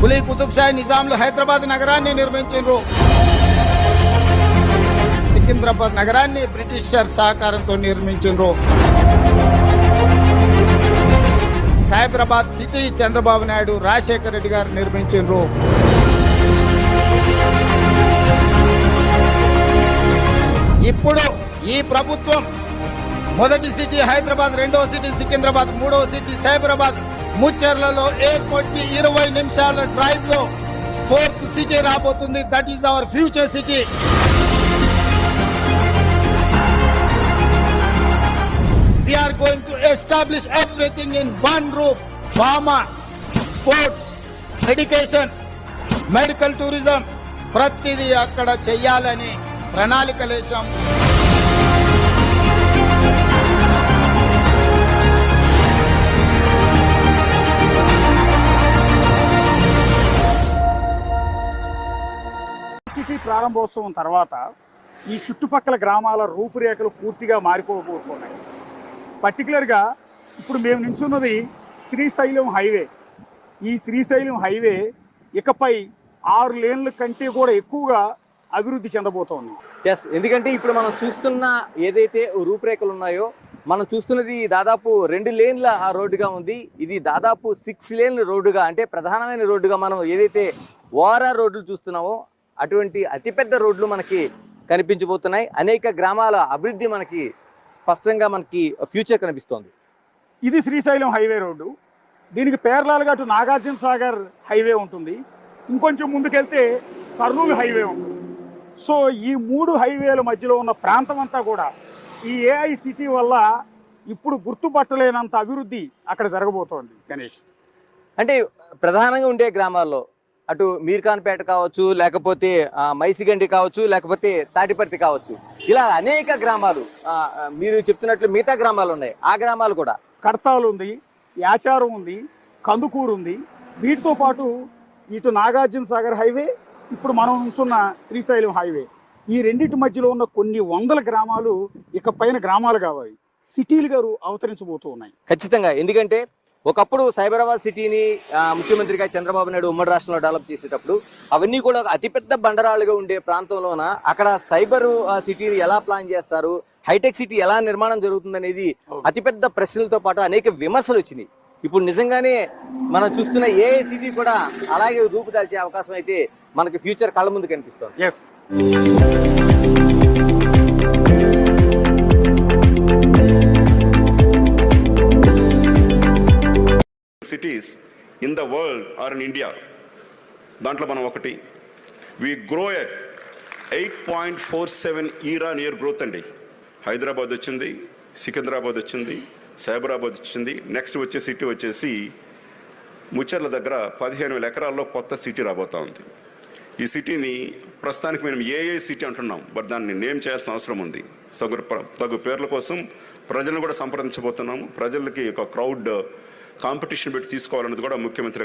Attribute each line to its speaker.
Speaker 1: కులీ కుతుబ్ షా నిజాంలు హైదరాబాద్ నగరాన్ని నిర్మించారు. సికింద్రాబాద్ నగరాన్ని బ్రిటిషర్ సహకారంతో నిర్మించారు. సైబరాబాద్ సిటీ చంద్రబాబు నాయుడు రాజశేఖర రెడ్డి గారు నిర్మించారు. ఇప్పుడు ఈ ప్రభుత్వం మొదటి సిటీ హైదరాబాద్, రెండవ సిటీ సికింద్రాబాద్, మూడవ సిటీ సైబరాబాద్, ముచ్చెర్లలో ఎయిర్పోర్ట్ కి 20 నిమిషాల డ్రైవ్ లో 4th సిటీ రాబోతుంది. That is our future city. We are going to establish everything in one roof. Pharma, sports, education, medical tourism, ప్రతిదీ అక్కడ చెయ్యాలని ప్రణాళికలేశాం.
Speaker 2: సిటీ ప్రారంభోత్సవం తర్వాత ఈ చుట్టుపక్కల గ్రామాల రూపురేఖలు పూర్తిగా మారిపోబోతున్నాయి. పర్టికులర్గా ఇప్పుడు మేము నించున్నది శ్రీశైలం హైవే. ఈ శ్రీశైలం హైవే ఇకపై 6 లేన్ల కంటే కూడా ఎక్కువగా అభివృద్ధి చెందబోతోంది.
Speaker 3: ఎస్, ఎందుకంటే ఇప్పుడు మనం చూస్తున్న ఏదైతే రూపురేఖలు ఉన్నాయో, మనం చూస్తున్నది దాదాపు 2 లేన్ల రోడ్డుగా ఉంది. ఇది దాదాపు 6 లేన్ల రోడ్డుగా, అంటే ప్రధానమైన రోడ్డుగా మనం ఏదైతే ఓఆర్ఆర్ రోడ్లు చూస్తున్నామో అటువంటి అతిపెద్ద రోడ్లు మనకి కనిపించబోతున్నాయి. అనేక గ్రామాల అభివృద్ధి మనకి స్పష్టంగా మనకి ఫ్యూచర్ కనిపిస్తోంది.
Speaker 2: ఇది శ్రీశైలం హైవే రోడ్డు. దీనికి పేర్లాలుగా అటు నాగార్జున సాగర్ హైవే ఉంటుంది. ఇంకొంచెం ముందుకెళ్తే కర్నూలు హైవే ఉంటుంది. సో ఈ 3 హైవేల మధ్యలో ఉన్న ప్రాంతం అంతా కూడా ఈ ఏఐ సిటీ వల్ల ఇప్పుడు గుర్తుపట్టలేనంత అభివృద్ధి అక్కడ జరగబోతోంది. గణేష్,
Speaker 3: అంటే ప్రధానంగా ఉండే గ్రామాల్లో అటు మీర్ఖాన్పేట కావచ్చు, లేకపోతే మైసిగండి కావచ్చు, లేకపోతే తాటిపర్తి కావచ్చు, ఇలా అనేక గ్రామాలు మీరు చెప్తున్నట్లు మిగతా గ్రామాలు ఉన్నాయి. ఆ గ్రామాలు కూడా
Speaker 2: కడతాలు ఉంది, యాచారం ఉంది, కందుకూరు ఉంది. వీటితో పాటు ఇటు నాగార్జున సాగర్ హైవే, ఇప్పుడు మనం ఉంచున్న శ్రీశైలం హైవే, ఈ రెండింటి మధ్యలో ఉన్న కొన్ని వందల గ్రామాలు ఇక పైన గ్రామాలు కావాలి, సిటీలుగా అవతరించబోతూ ఉన్నాయి.
Speaker 3: ఖచ్చితంగా. ఎందుకంటే ఒకప్పుడు సైబరాబాద్ సిటీని ముఖ్యమంత్రిగా చంద్రబాబు నాయుడు ఉమ్మడి రాష్ట్రంలో డెవలప్ చేసేటప్పుడు అవన్నీ కూడా అతిపెద్ద బండరాళ్ళుగా ఉండే ప్రాంతంలోన అక్కడ సైబర్ సిటీని ఎలా ప్లాన్ చేస్తారు, హైటెక్ సిటీ ఎలా నిర్మాణం జరుగుతుంది అనేది అతిపెద్ద ప్రశ్నలతో పాటు అనేక విమర్శలు వచ్చినాయి. ఇప్పుడు నిజంగానే మనం చూస్తున్న ఏ సిటీ కూడా అలాగే రూపుదాల్చే అవకాశం అయితే మనకి ఫ్యూచర్ కళ్ళ ముందు కనిపిస్తుంది.
Speaker 4: cities in the world are in India. దాంట్లో మనం ఒకటి. We grow at 8.47 year-on-year growth అండి. హైదరాబాద్ వచ్చింది, సికింద్రాబాద్ వచ్చింది, సైబరాబాద్ వచ్చింది. నెక్స్ట్ వచ్చే సిటీ వచ్చేసి ముచ్చర్ల దగ్గర 15,000 ఎకరాల్లో కొత్త సిటీ రాబోతా ఉంది. ఈ సిటీని ప్రస్తుతానికి మేము ఏఏ సిటీ అంటున్నాం, బట్ దాన్ని నేమ్ చేయాల్సిన అవసరం ఉంది. తగు పేర్ల కోసం ప్రజలను కూడా సంప్రదించబోతున్నాము. ప్రజలకి ఒక క్రౌడ్ కాంపిటీషన్ పెట్టి తీసుకోవాలన్నది కూడా ముఖ్యమంత్రి